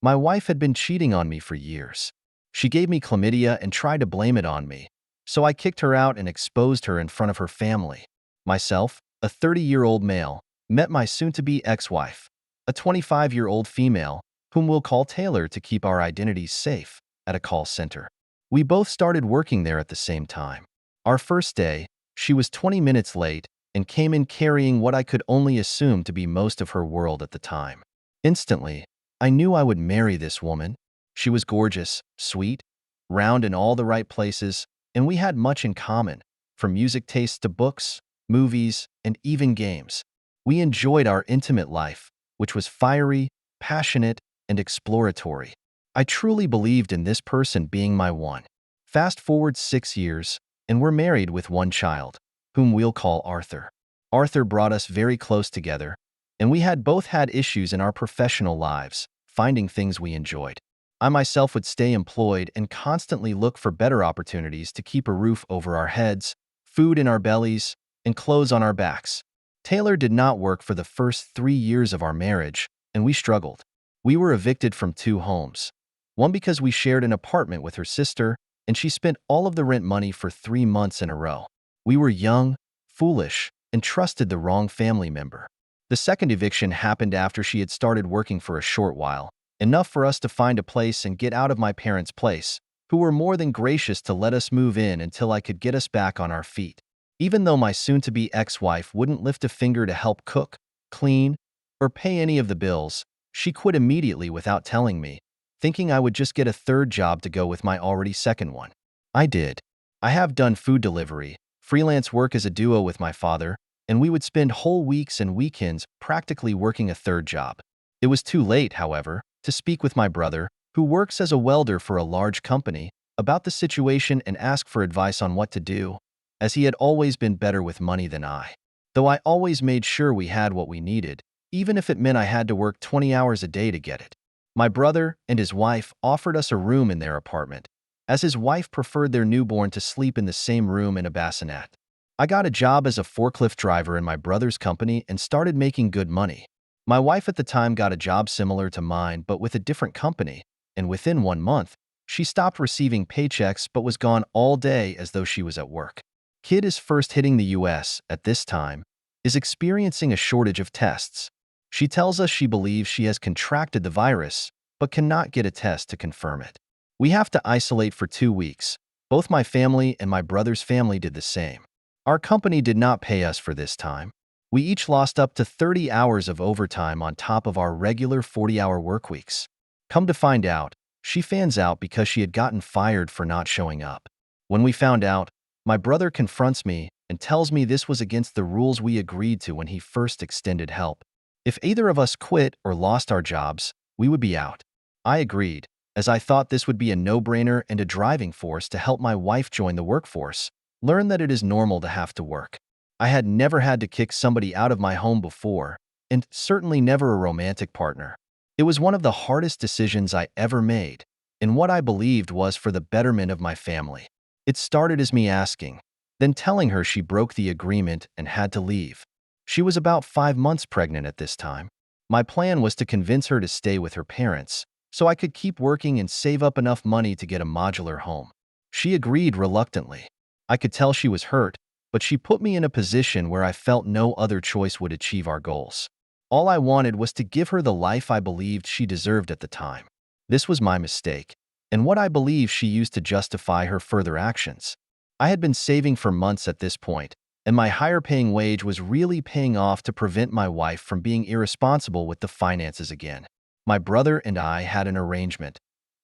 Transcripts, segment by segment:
My wife had been cheating on me for years. She gave me chlamydia and tried to blame it on me, so I kicked her out and exposed her in front of her family. Myself, a 30-year-old male, met my soon-to-be ex-wife, a 25-year-old female, whom we'll call Taylor to keep our identities safe, at a call center. We both started working there at the same time. Our first day, she was 20 minutes late and came in carrying what I could only assume to be most of her world at the time. Instantly, I knew I would marry this woman. She was gorgeous, sweet, round in all the right places, and we had much in common, from music tastes to books, movies, and even games. We enjoyed our intimate life, which was fiery, passionate, and exploratory. I truly believed in this person being my one. Fast forward 6 years, and we're married with one child, whom we'll call Arthur. Arthur brought us very close together, and we had both had issues in our professional lives, finding things we enjoyed. I myself would stay employed and constantly look for better opportunities to keep a roof over our heads, food in our bellies, and clothes on our backs. Taylor did not work for the first 3 years of our marriage, and we struggled. We were evicted from 2 homes. One because we shared an apartment with her sister, and she spent all of the rent money for 3 months in a row. We were young, foolish, and trusted the wrong family member. The second eviction happened after she had started working for a short while, enough for us to find a place and get out of my parents' place, who were more than gracious to let us move in until I could get us back on our feet. Even though my soon-to-be ex-wife wouldn't lift a finger to help cook, clean, or pay any of the bills, she quit immediately without telling me, thinking I would just get a third job to go with my already second one. I did. I have done food delivery, freelance work as a duo with my father, and we would spend whole weeks and weekends practically working a third job. It was too late, however, to speak with my brother, who works as a welder for a large company, about the situation and ask for advice on what to do, as he had always been better with money than I. Though I always made sure we had what we needed, even if it meant I had to work 20 hours a day to get it. My brother and his wife offered us a room in their apartment, as his wife preferred their newborn to sleep in the same room in a bassinet. I got a job as a forklift driver in my brother's company and started making good money. My wife at the time got a job similar to mine but with a different company, and within 1 month, she stopped receiving paychecks but was gone all day as though she was at work. Kid is first hitting the US at this time, is experiencing a shortage of tests. She tells us she believes she has contracted the virus, but cannot get a test to confirm it. We have to isolate for 2 weeks. Both my family and my brother's family did the same. Our company did not pay us for this time. We each lost up to 30 hours of overtime on top of our regular 40-hour work weeks. Come to find out, she fans out because she had gotten fired for not showing up. When we found out, my brother confronts me and tells me this was against the rules we agreed to when he first extended help. If either of us quit or lost our jobs, we would be out. I agreed, as I thought this would be a no-brainer and a driving force to help my wife join the workforce, learn that it is normal to have to work. I had never had to kick somebody out of my home before, and certainly never a romantic partner. It was one of the hardest decisions I ever made, and what I believed was for the betterment of my family. It started as me asking, then telling her she broke the agreement and had to leave. She was about 5 months pregnant at this time. My plan was to convince her to stay with her parents, so I could keep working and save up enough money to get a modular home. She agreed reluctantly. I could tell she was hurt, but she put me in a position where I felt no other choice would achieve our goals. All I wanted was to give her the life I believed she deserved at the time. This was my mistake, and what I believe she used to justify her further actions. I had been saving for months at this point, and my higher-paying wage was really paying off to prevent my wife from being irresponsible with the finances again. My brother and I had an arrangement.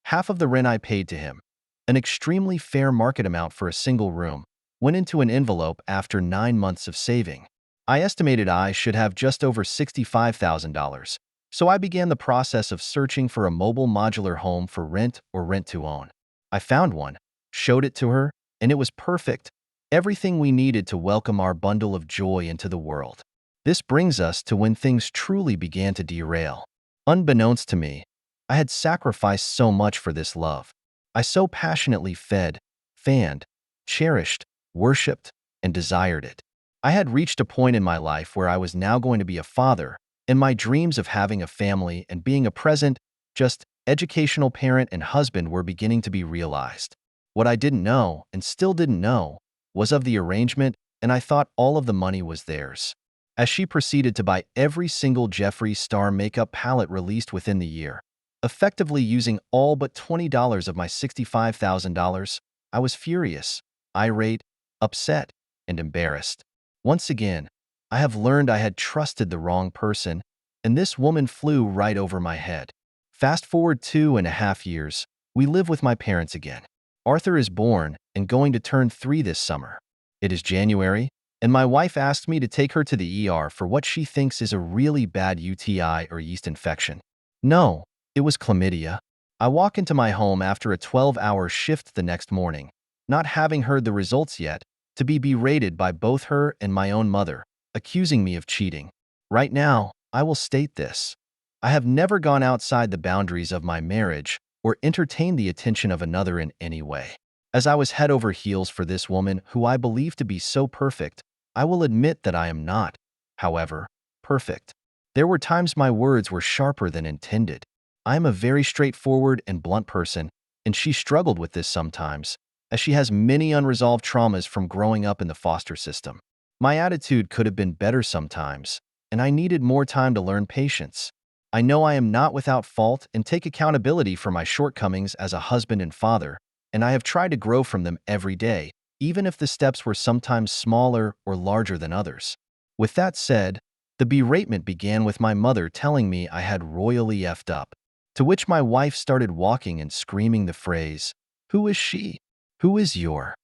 Half of the rent I paid to him, an extremely fair market amount for a single room, went into an envelope after 9 months of saving. I estimated I should have just over $65,000, so I began the process of searching for a mobile modular home for rent or rent-to-own. I found one, showed it to her, and it was perfect, everything we needed to welcome our bundle of joy into the world. This brings us to when things truly began to derail. Unbeknownst to me, I had sacrificed so much for this love. I so passionately fed, fanned, cherished, worshipped, and desired it. I had reached a point in my life where I was now going to be a father, and my dreams of having a family and being a present just educational parent and husband were beginning to be realized. What I didn't know, and still didn't know, was of the arrangement, and I thought all of the money was theirs. As she proceeded to buy every single Jeffree Star makeup palette released within the year, effectively using all but $20 of my $65,000, I was furious, irate, upset, and embarrassed. Once again, I have learned I had trusted the wrong person, and this woman flew right over my head. Fast forward 2.5 years, we live with my parents again. Arthur is born and going to turn 3 this summer. It is January, and my wife asked me to take her to the ER for what she thinks is a really bad UTI or yeast infection. No, it was chlamydia. I walk into my home after a 12-hour shift the next morning, not having heard the results yet, to be berated by both her and my own mother, accusing me of cheating. Right now, I will state this. I have never gone outside the boundaries of my marriage or entertained the attention of another in any way. As I was head over heels for this woman who I believe to be so perfect, I will admit that I am not, however, perfect. There were times my words were sharper than intended. I am a very straightforward and blunt person, and she struggled with this sometimes, as she has many unresolved traumas from growing up in the foster system. My attitude could have been better sometimes, and I needed more time to learn patience. I know I am not without fault and take accountability for my shortcomings as a husband and father, and I have tried to grow from them every day, even if the steps were sometimes smaller or larger than others. With that said, the beratement began with my mother telling me I had royally effed up, to which my wife started walking and screaming the phrase, "Who is she? Who is your?"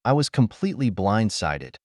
I was completely blindsided.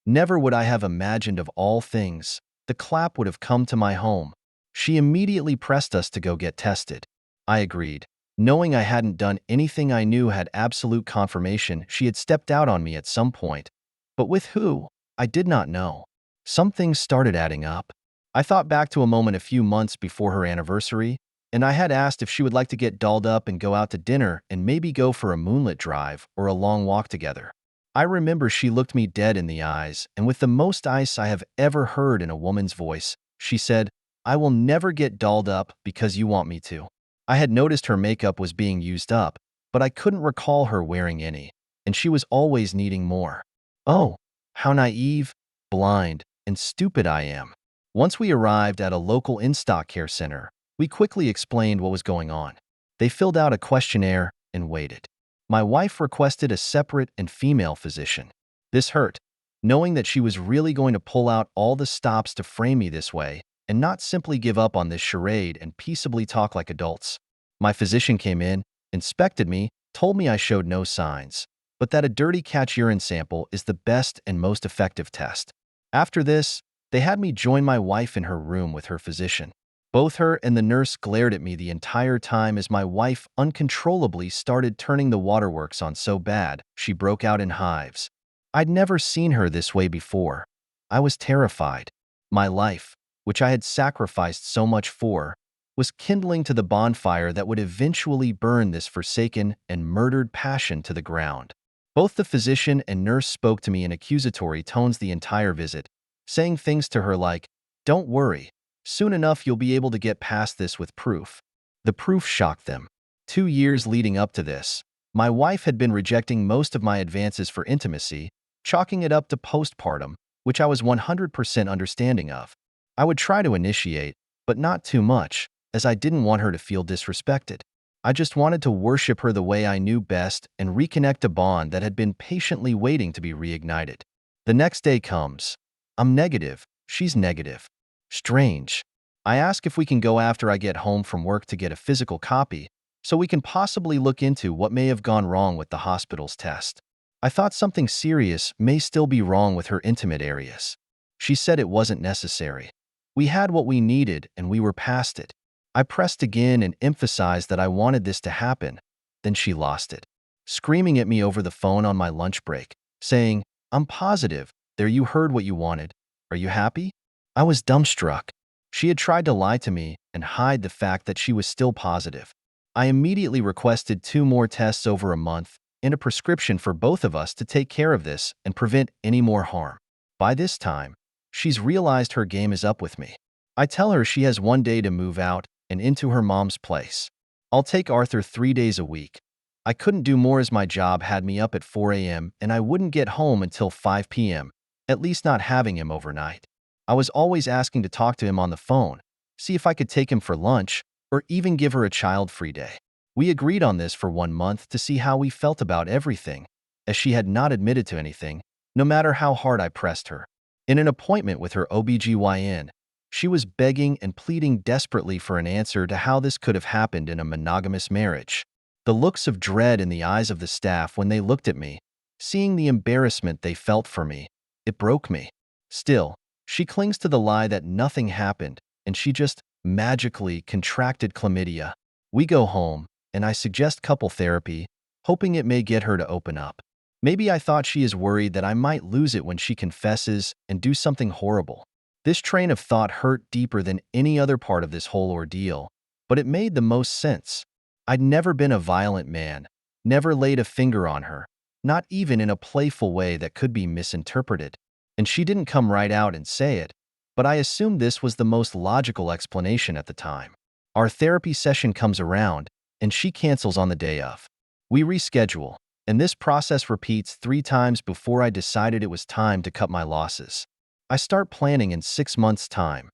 Never would I have imagined of all things, the clap would have come to my home. She immediately pressed us to go get tested. I agreed, knowing I hadn't done anything. I knew had absolute confirmation she had stepped out on me at some point. But with who? I did not know. Some things started adding up. I thought back to a moment a few months before her anniversary, and I had asked if she would like to get dolled up and go out to dinner and maybe go for a moonlit drive or a long walk together. I remember she looked me dead in the eyes, and with the most ice I have ever heard in a woman's voice, she said, "I will never get dolled up because you want me to." I had noticed her makeup was being used up, but I couldn't recall her wearing any, and she was always needing more. Oh, how naive, blind, and stupid I am. Once we arrived at a local in-stock care center, we quickly explained what was going on. They filled out a questionnaire and waited. My wife requested a separate and female physician. This hurt, knowing that she was really going to pull out all the stops to frame me this way and not simply give up on this charade and peaceably talk like adults. My physician came in, inspected me, told me I showed no signs, but that a dirty catch urine sample is the best and most effective test. After this, they had me join my wife in her room with her physician. Both her and the nurse glared at me the entire time as my wife uncontrollably started turning the waterworks on so bad she broke out in hives. I'd never seen her this way before. I was terrified. My life, which I had sacrificed so much for, was kindling to the bonfire that would eventually burn this forsaken and murdered passion to the ground. Both the physician and nurse spoke to me in accusatory tones the entire visit, saying things to her like, "Don't worry. Soon enough you'll be able to get past this with proof." The proof shocked them. 2 years leading up to this, my wife had been rejecting most of my advances for intimacy, chalking it up to postpartum, which I was 100% understanding of. I would try to initiate, but not too much, as I didn't want her to feel disrespected. I just wanted to worship her the way I knew best and reconnect a bond that had been patiently waiting to be reignited. The next day comes. I'm negative, she's negative. Strange. I ask if we can go after I get home from work to get a physical copy, so we can possibly look into what may have gone wrong with the hospital's test. I thought something serious may still be wrong with her intimate areas. She said it wasn't necessary. We had what we needed and we were past it. I pressed again and emphasized that I wanted this to happen. Then she lost it, screaming at me over the phone on my lunch break, saying, "I'm positive. There, you heard what you wanted. Are you happy?" I was dumbstruck. She had tried to lie to me and hide the fact that she was still positive. I immediately requested 2 more tests over a month and a prescription for both of us to take care of this and prevent any more harm. By this time, she's realized her game is up with me. I tell her she has one day to move out and into her mom's place. I'll take Arthur 3 days a week. I couldn't do more as my job had me up at 4 a.m. and I wouldn't get home until 5 p.m., at least not having him overnight. I was always asking to talk to him on the phone, see if I could take him for lunch, or even give her a child-free day. We agreed on this for 1 month to see how we felt about everything, as she had not admitted to anything, no matter how hard I pressed her. In an appointment with her OBGYN, she was begging and pleading desperately for an answer to how this could have happened in a monogamous marriage. The looks of dread in the eyes of the staff when they looked at me, seeing the embarrassment they felt for me, it broke me. Still, she clings to the lie that nothing happened and she just magically contracted chlamydia. We go home, and I suggest couple therapy, hoping it may get her to open up. Maybe I thought she is worried that I might lose it when she confesses and do something horrible. This train of thought hurt deeper than any other part of this whole ordeal, but it made the most sense. I'd never been a violent man, never laid a finger on her, not even in a playful way that could be misinterpreted. And she didn't come right out and say it, but I assumed this was the most logical explanation at the time. Our therapy session comes around, and she cancels on the day of. We reschedule, and this process repeats 3 times before I decided it was time to cut my losses. I start planning in 6 months' time.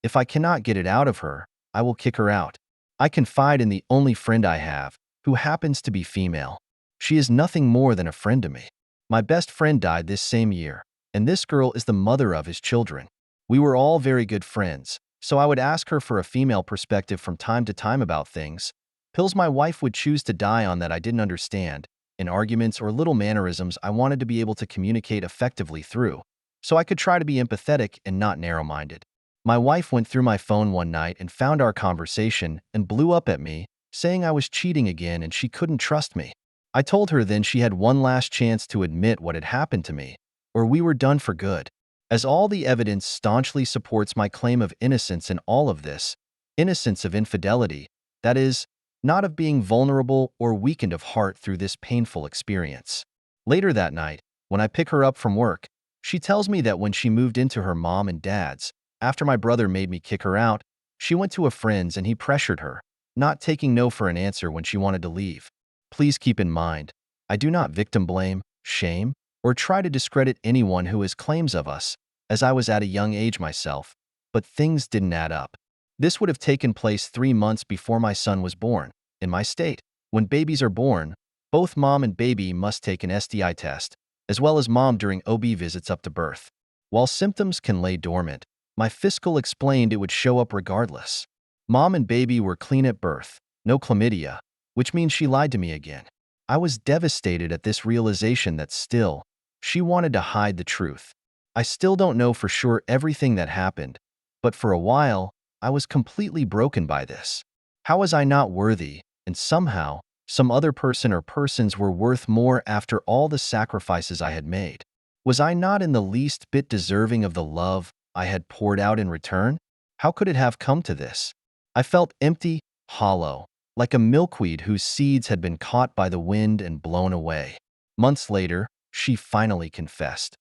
If I cannot get it out of her, I will kick her out. I confide in the only friend I have, who happens to be female. She is nothing more than a friend to me. My best friend died this same year, and this girl is the mother of his children. We were all very good friends, so I would ask her for a female perspective from time to time about things. Pills my wife would choose to die on that I didn't understand, in arguments or little mannerisms I wanted to be able to communicate effectively through, so I could try to be empathetic and not narrow-minded. My wife went through my phone one night and found our conversation and blew up at me, saying I was cheating again and she couldn't trust me. I told her then she had one last chance to admit what had happened to me, or we were done for good. As all the evidence staunchly supports my claim of innocence in all of this, innocence of infidelity, that is, not of being vulnerable or weakened of heart through this painful experience. Later that night, when I pick her up from work, she tells me that when she moved into her mom and dad's, after my brother made me kick her out, she went to a friend's and he pressured her, not taking no for an answer when she wanted to leave. Please keep in mind, I do not victim blame, shame, or try to discredit anyone who has claims of us, as I was at a young age myself, but things didn't add up. This would have taken place 3 months before my son was born. In my state, when babies are born, both mom and baby must take an STI test, as well as mom during OB visits up to birth. While symptoms can lay dormant, my fiscal explained it would show up regardless. Mom and baby were clean at birth, no chlamydia, which means she lied to me again. I was devastated at this realization that still, she wanted to hide the truth. I still don't know for sure everything that happened, but for a while, I was completely broken by this. How was I not worthy, and somehow, some other person or persons were worth more after all the sacrifices I had made? Was I not in the least bit deserving of the love I had poured out in return? How could it have come to this? I felt empty, hollow, like a milkweed whose seeds had been caught by the wind and blown away. Months later, she finally confessed.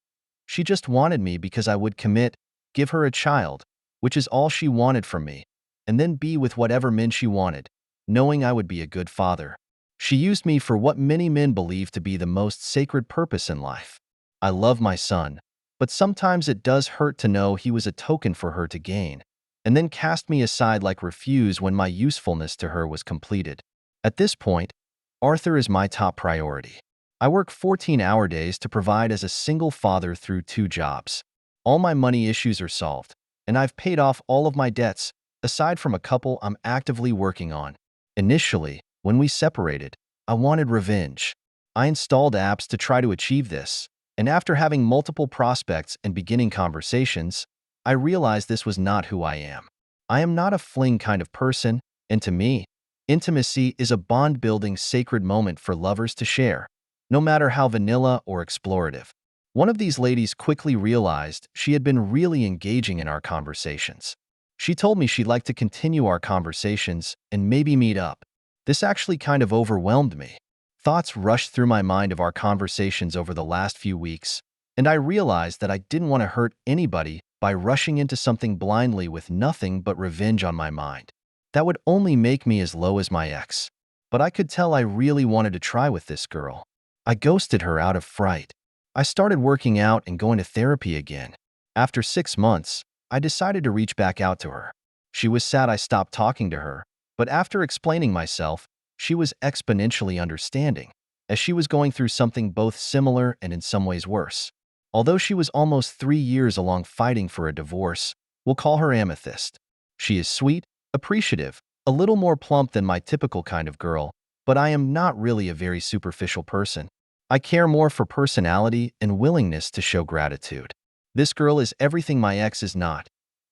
She just wanted me because I would commit, give her a child, which is all she wanted from me, and then be with whatever men she wanted, knowing I would be a good father. She used me for what many men believe to be the most sacred purpose in life. I love my son, but sometimes it does hurt to know he was a token for her to gain, and then cast me aside like refuse when my usefulness to her was completed. At this point, Arthur is my top priority. I work 14-hour days to provide as a single father through 2 jobs. All my money issues are solved, and I've paid off all of my debts, aside from a couple I'm actively working on. Initially, when we separated, I wanted revenge. I installed apps to try to achieve this, and after having multiple prospects and beginning conversations, I realized this was not who I am. I am not a fling kind of person, and to me, intimacy is a bond-building sacred moment for lovers to share, no matter how vanilla or explorative. One of these ladies quickly realized she had been really engaging in our conversations. She told me she'd like to continue our conversations and maybe meet up. This actually kind of overwhelmed me. Thoughts rushed through my mind of our conversations over the last few weeks, and I realized that I didn't want to hurt anybody by rushing into something blindly with nothing but revenge on my mind. That would only make me as low as my ex. But I could tell I really wanted to try with this girl. I ghosted her out of fright. I started working out and going to therapy again. After 6 months, I decided to reach back out to her. She was sad I stopped talking to her, but after explaining myself, she was exponentially understanding, as she was going through something both similar and in some ways worse. Although she was almost 3 years along fighting for a divorce, we'll call her Amethyst. She is sweet, appreciative, a little more plump than my typical kind of girl, but I am not really a very superficial person. I care more for personality and willingness to show gratitude. This girl is everything my ex is not: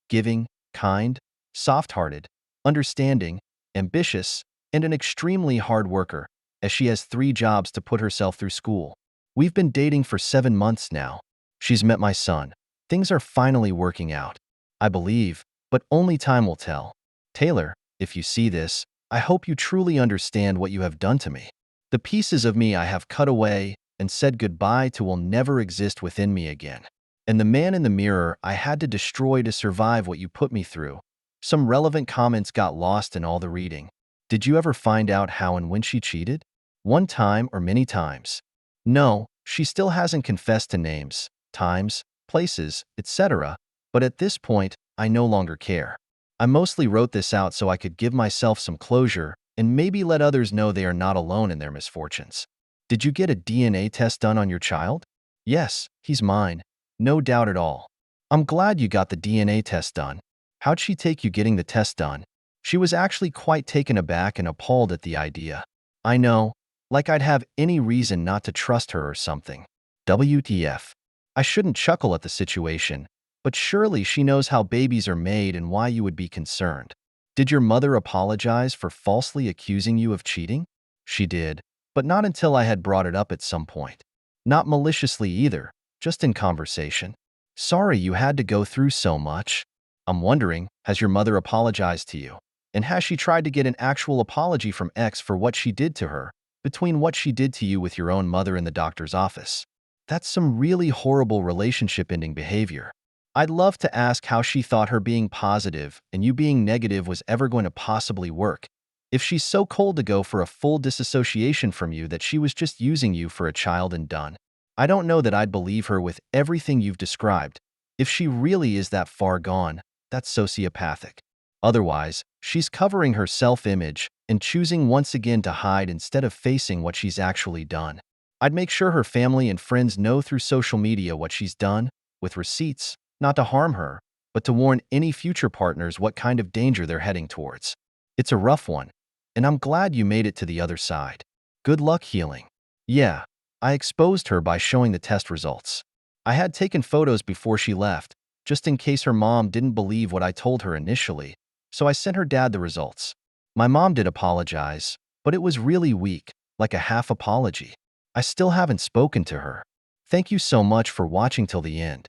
giving, kind, soft-hearted, understanding, ambitious, and an extremely hard worker, as she has 3 jobs to put herself through school. We've been dating for 7 months now. She's met my son. Things are finally working out, I believe, but only time will tell. Taylor, if you see this, I hope you truly understand what you have done to me. The pieces of me I have cut away and said goodbye to will never exist within me again. And the man in the mirror I had to destroy to survive what you put me through. Some relevant comments got lost in all the reading. Did you ever find out how and when she cheated? One time or many times? No, she still hasn't confessed to names, times, places, etc., but at this point, I no longer care. I mostly wrote this out so I could give myself some closure and maybe let others know they are not alone in their misfortunes. Did you get a DNA test done on your child? Yes, he's mine. No doubt at all. I'm glad you got the DNA test done. How'd she take you getting the test done? She was actually quite taken aback and appalled at the idea. I know, like I'd have any reason not to trust her or something. WTF. I shouldn't chuckle at the situation, but surely she knows how babies are made and why you would be concerned. Did your mother apologize for falsely accusing you of cheating? She did, but not until I had brought it up at some point. Not maliciously either, just in conversation. Sorry you had to go through so much. I'm wondering, has your mother apologized to you? And has she tried to get an actual apology from X for what she did to her, between what she did to you with your own mother in the doctor's office? That's some really horrible relationship-ending behavior. I'd love to ask how she thought her being positive and you being negative was ever going to possibly work, if she's so cold to go for a full disassociation from you that she was just using you for a child and done. I don't know that I'd believe her with everything you've described. If she really is that far gone, that's sociopathic. Otherwise, she's covering her self-image and choosing once again to hide instead of facing what she's actually done. I'd make sure her family and friends know through social media what she's done, with receipts, not to harm her, but to warn any future partners what kind of danger they're heading towards. It's a rough one, and I'm glad you made it to the other side. Good luck healing. Yeah, I exposed her by showing the test results. I had taken photos before she left, just in case her mom didn't believe what I told her initially, so I sent her dad the results. My mom did apologize, but it was really weak, like a half apology. I still haven't spoken to her. Thank you so much for watching till the end.